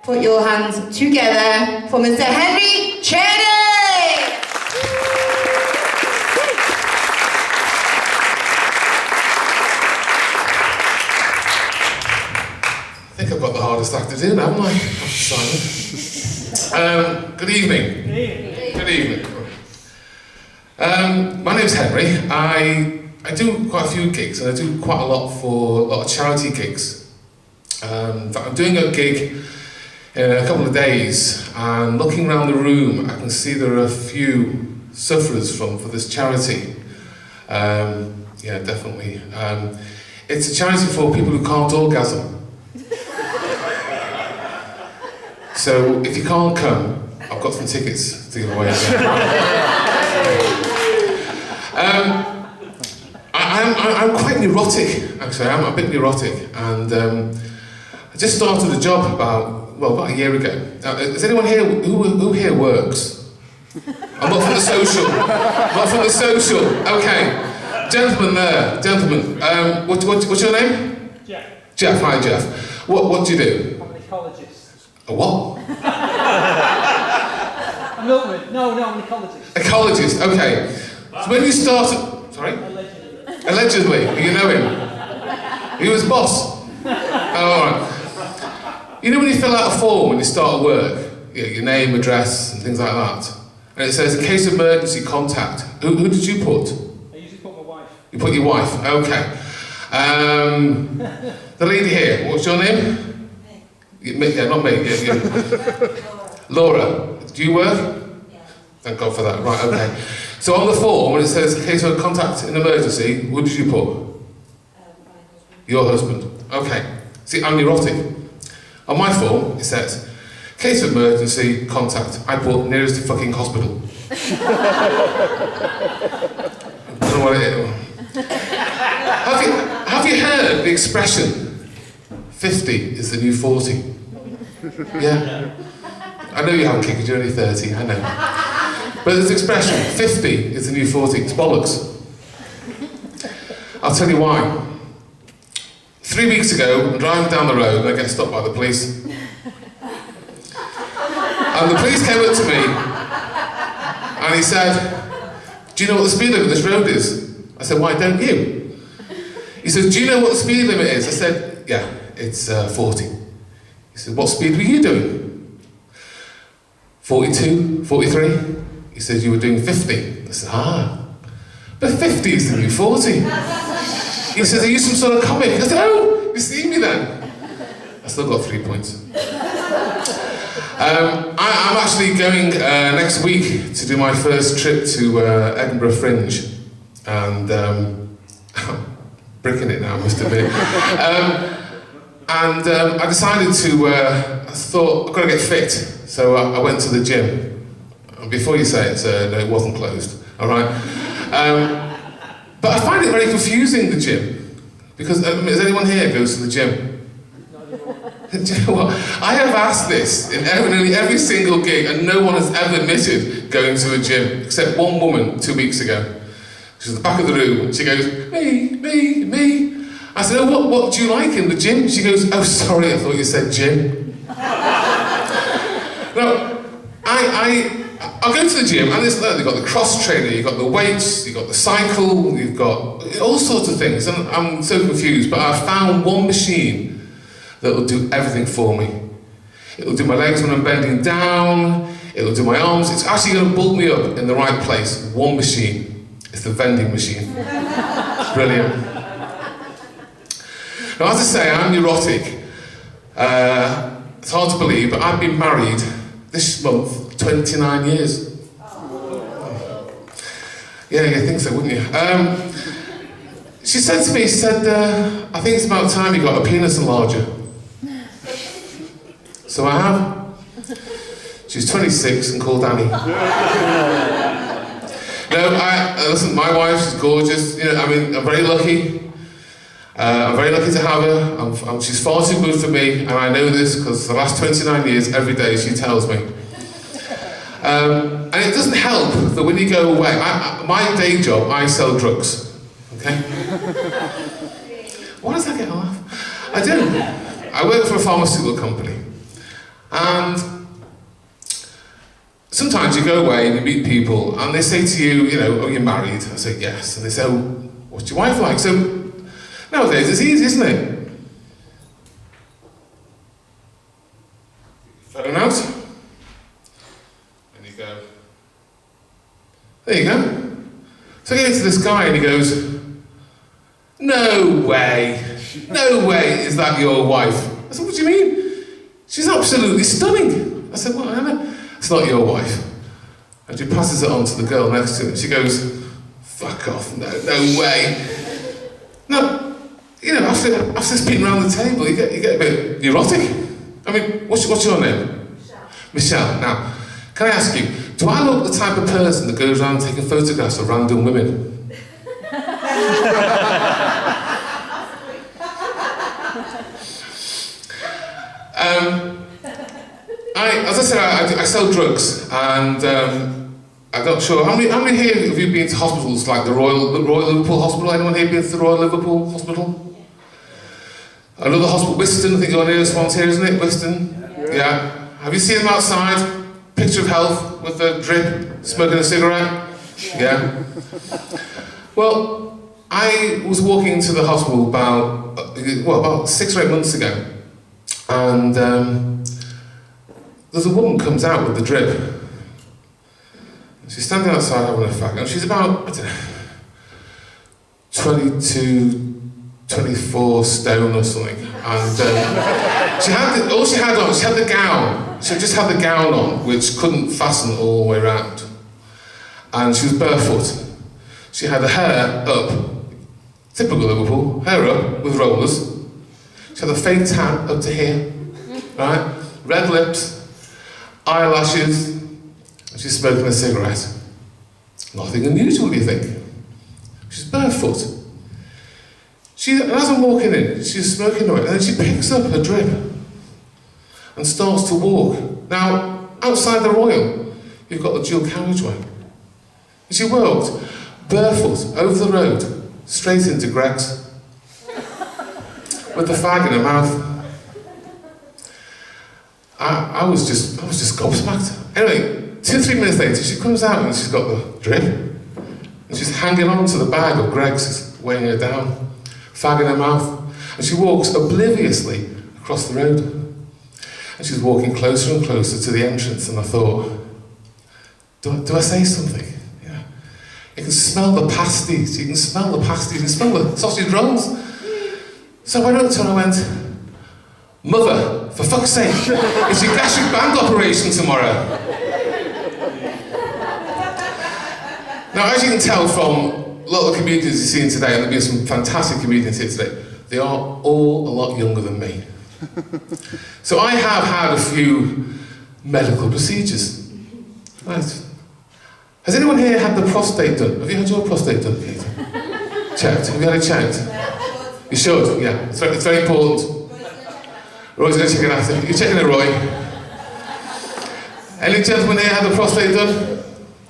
Put your hands together for Mr. Henry Churney! I think I've got the hardest act to do now, haven't I? Simon. Good evening. Good evening. My name's Henry. I do quite a few gigs, and I do quite a lot of charity gigs. In fact, I'm doing a gig in a couple of days, and looking around the room, I can see there are a few sufferers for this charity. Yeah, definitely. It's a charity for people who can't orgasm. So if you can't come, I've got some tickets to give away. I'm quite neurotic, actually. I'm a bit neurotic, and I just started a job about a year ago. Is anyone here who here works? I'm not from the social. Not from the social. Okay, gentleman there, gentleman. What's your name? Jeff. Jeff. Hi, Jeff. What do you do? I'm an ecologist. A what? A milkman. No, I'm an ecologist. Ecologist. Okay. So when you started, sorry. Allegedly. Allegedly, you know him. He was boss. Oh, all right. You know when you fill out a form when you start work, your name, address, and things like that, and it says, in case of emergency, contact. Who did you put? I usually put my wife. You put your wife, okay. The lady here, what's your name? Me. Yeah, not me. Yeah. Laura. Do you work? Yeah. Thank God for that. Right, okay. So on the form, when it says, in case of contact in emergency, what did you put? My husband. Your husband. Okay. See, I'm neurotic. On my form, it says, case of emergency, contact. I put nearest fucking hospital. I don't know what it is. Have you heard the expression, 50 is the new 40? Yeah? I know you haven't kicked, you're only 30, I know. But this expression, 50 is the new 40, it's bollocks. I'll tell you why. 3 weeks ago, I'm driving down the road and I get stopped by the police. And the police came up to me and he said, do you know what the speed limit of this road is? I said, why don't you? He says, do you know what the speed limit is? I said, yeah, it's 40. He said, what speed were you doing? 42, 43? He said, you were doing 50. I said, but 50 is the new 40. He says, are you some sort of comic? I said, oh, you see me then. I still got 3 points. I'm actually going next week to do my first trip to Edinburgh Fringe. And I'm bricking it now, I must admit. I decided to, I thought, I've got to get fit. So I went to the gym. And before you say it, no, it wasn't closed, all right? But I find it very confusing, the gym, because has anyone here goes to the gym? Do you know what? I have asked this in nearly every single gig, and no one has ever admitted going to a gym, except one woman 2 weeks ago. She's at the back of the room, and she goes, me. I said, oh, what do you like in the gym? She goes, oh, sorry, I thought you said gym. Now, I'll go to the gym, and you've got the cross trainer, you've got the weights, you've got the cycle, you've got all sorts of things, and I'm so confused, but I found one machine that will do everything for me. It'll do my legs when I'm bending down, it'll do my arms, it's actually going to bulk me up in the right place. One machine. It's the vending machine. It's brilliant. Now, as I say, I'm neurotic. It's hard to believe, but I've been married this month 29 years. Yeah, you think so, wouldn't you? She said to me, I think it's about time you got a penis enlarger. So I have. She's 26 and called Annie. No, listen, my wife, she's gorgeous. You know, I mean, I'm very lucky. I'm very lucky to have her. She's far too good for me, and I know this because the last 29 years, every day she tells me. And it doesn't help that when you go away, my day job, I sell drugs. Okay? Why does that get a laugh? I do. I work for a pharmaceutical company. And sometimes you go away and you meet people and they say to you, you know, oh, you're married? I say, yes. And they say, oh, what's your wife like? So nowadays it's easy, isn't it? Phone out. And you go, there you go. So I get into this guy and he goes, no way is that your wife? I said, what do you mean? She's absolutely stunning. I said, well, Anna, it's not your wife. And she passes it on to the girl next to her. She goes, fuck off, no way. No, you know, after spinning around the table, you get a bit neurotic. I mean, what's your name? Michelle. Now, can I ask you, do I look the type of person that goes around taking photographs of random women? As I said, I sell drugs, and I'm not sure. How many here have you been to hospitals like the Royal Liverpool Hospital? Anyone here been to the Royal Liverpool Hospital? Another hospital, Whiston, I think you're nearest one's here, isn't it? Whiston? Yeah. Have you seen them outside? Picture of health with a drip, smoking a cigarette? Yeah. Well, I was walking to the hospital about 6 or 8 months ago, and there's a woman comes out with the drip. She's standing outside having a fag, and she's about, I don't know, 22, 24 stone or something. And she had the gown. She just had the gown on, which couldn't fasten all the way around. And she was barefoot. She had her hair up, typical Liverpool, hair up with rollers. She had a fake tan up to here, right? Red lips, eyelashes, and she's smoking a cigarette. Nothing unusual, do you think? She's barefoot. And as I'm walking in, she's smoking away, and then she picks up her drip and starts to walk. Now, outside the Royal, you've got the dual carriageway. And she walked barefoot over the road, straight into Greg's, with the fag in her mouth. I was just gobsmacked. Anyway, 2 or 3 minutes later, she comes out and she's got the drip, and she's hanging on to the bag of Greg's, weighing her down, fag in her mouth, and she walks obliviously across the road. And she's walking closer and closer to the entrance, and I thought, do I say something? Yeah. You can smell the pasties, you can smell the sausage rolls. So I went up to her and I went, Mother, for fuck's sake, it's your gastric band operation tomorrow. Now, as you can tell from a lot of the comedians you've seen today, and there'll be some fantastic comedians here today, they are all a lot younger than me. So I have had a few medical procedures. Right. Has anyone here had the prostate done? Have you had your prostate done, Kate? Checked. Have you had it checked? You should, yeah. It's very important. Roy's going to check it out. You're checking it, Roy. Any gentlemen here had the prostate done?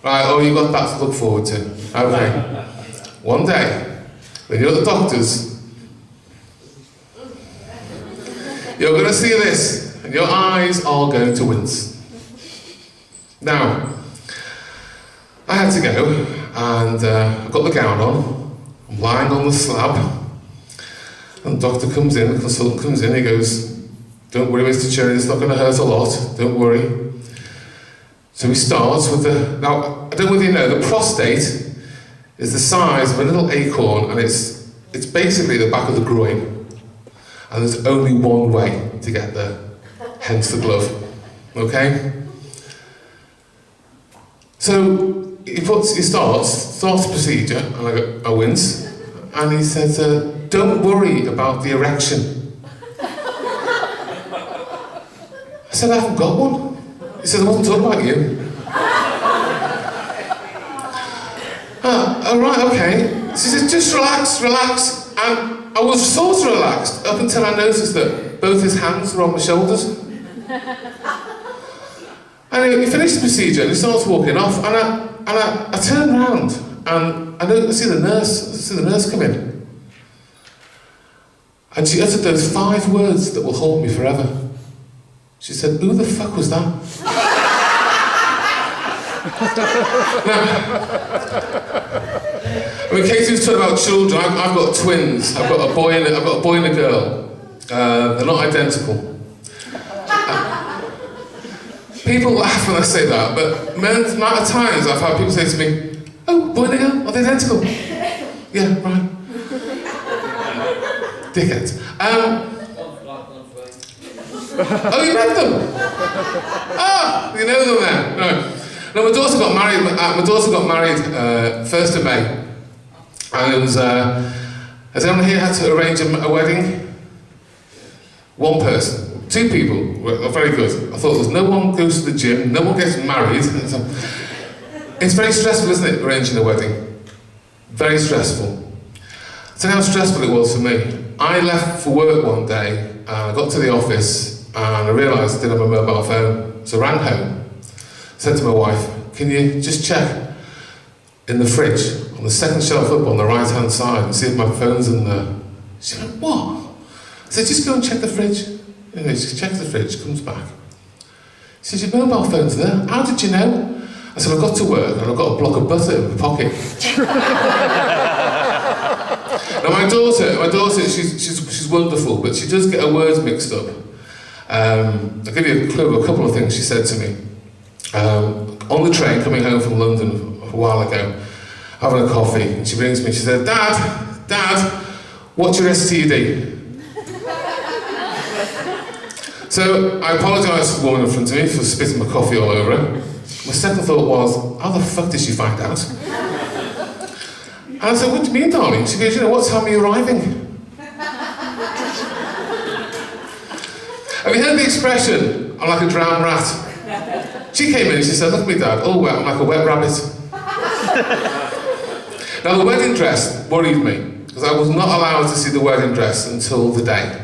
Right, oh, you've got that to look forward to. Okay. One day, when you're at the doctor's, you're going to see this, and your eyes are going to wince. Now, I had to go, and I've got the gown on, I'm lying on the slab, and the doctor comes in, the consultant comes in, he goes, don't worry, Mr. Churney, it's not going to hurt a lot, don't worry. So he starts with now, I don't know whether you know, the prostate is the size of a little acorn, and it's basically the back of the groin. And there's only one way to get there, hence the glove, okay? So he starts the procedure, and I wince, and he says, don't worry about the erection. I said, I haven't got one. He said, I wasn't talking about you. Right, okay. She said, just relax, and I was sort of relaxed up until I noticed that both his hands were on my shoulders. And he finished the procedure and he starts walking off, and I turn around and I see the nurse come in. And she uttered those 5 words that will haunt me forever. She said, who the fuck was that? I mean, Katie was talking about children. I've got twins. I've got a boy and a girl. They're not identical. People laugh when I say that, but the amount of times I've had people say to me, oh, boy and a girl, are they identical? Yeah, right. Dickheads. Oh, you met them? Ah, you know them then? No. No, my daughter got married 1st of May. And it was, has anyone here had to arrange a wedding? One person. 2 people were very good. I thought there's no one goes to the gym, no one gets married. It's very stressful, isn't it, arranging a wedding? Very stressful. So how stressful it was for me. I left for work one day, and I got to the office, and I realised I didn't have a mobile phone. So I ran home, said to my wife, can you just check in the fridge, on the second shelf up on the right-hand side, and see if my phone's in there? She went, what? I said, just go and check the fridge. Anyway, she checks the fridge, comes back. She says, your mobile phone's there. How did you know? I said, I got to work and I've got a block of butter in my pocket. Now my daughter, she's wonderful, but she does get her words mixed up. I'll give you a clue of a couple of things she said to me. On the train coming home from London a while ago, having a coffee, and she brings me, she said, Dad, what's your STD? So I apologised to the woman in front of me for spitting my coffee all over her. My second thought was, how the fuck did she find out? And I said, what do you mean, darling? She goes, you know, what time are you arriving? Have you heard the expression, I'm like a drowned rat? She came in and she said, look at me, Dad, all wet, I'm like a wet rabbit. Now the wedding dress worried me, because I was not allowed to see the wedding dress until the day.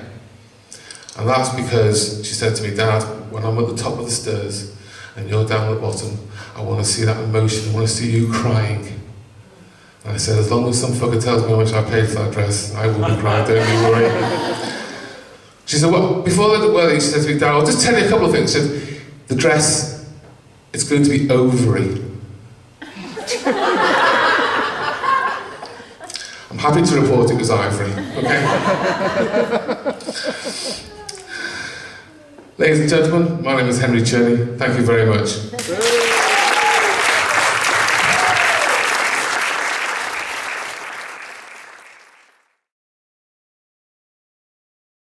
And that's because she said to me, Dad, when I'm at the top of the stairs and you're down at the bottom, I want to see that emotion, I want to see you crying. And I said, as long as some fucker tells me how much I paid for that dress, I will be crying, don't you worry. She said, well, before the wedding, she said to me, Dad, I'll just tell you a couple of things. She said, the dress, it's going to be ovary. I'm happy to report it was ivory, okay? Ladies and gentlemen, my name is Henry Churney. Thank you very much.